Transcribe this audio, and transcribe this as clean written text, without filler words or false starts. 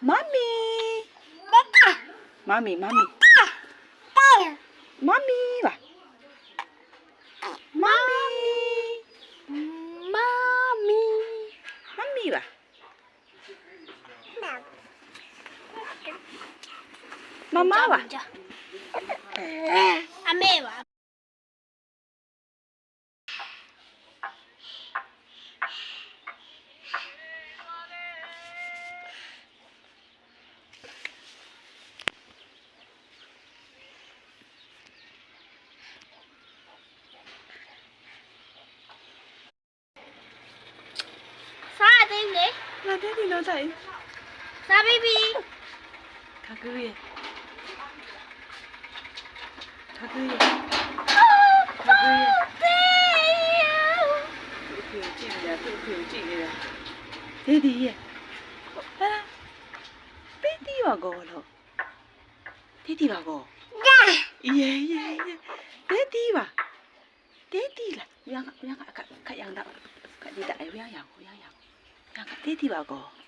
Mommy. Mommy, mommy. Mommy ပါ Mommy. Mommy ပါ Mama ပါ အမေပါ စားသေးလေ ငါတက်ဒီတော့ဆိုင် စားပြီးပြီ ခါကူရဲ့ခါကူရဲ့ခါကူရဲ့သူ့ဖေကြည့်နေတာသူ့ဖေကြည့်နေတာဒေဒီရဲ့ဟာပေးတီးပါကောလို့ဒေဒီပါကောယေဒေဒီပါဒေဒီလားရန်ခက်ရန်တော့ခက်ဒီတိုင်ရန်ရန်ဒေဒီပါကော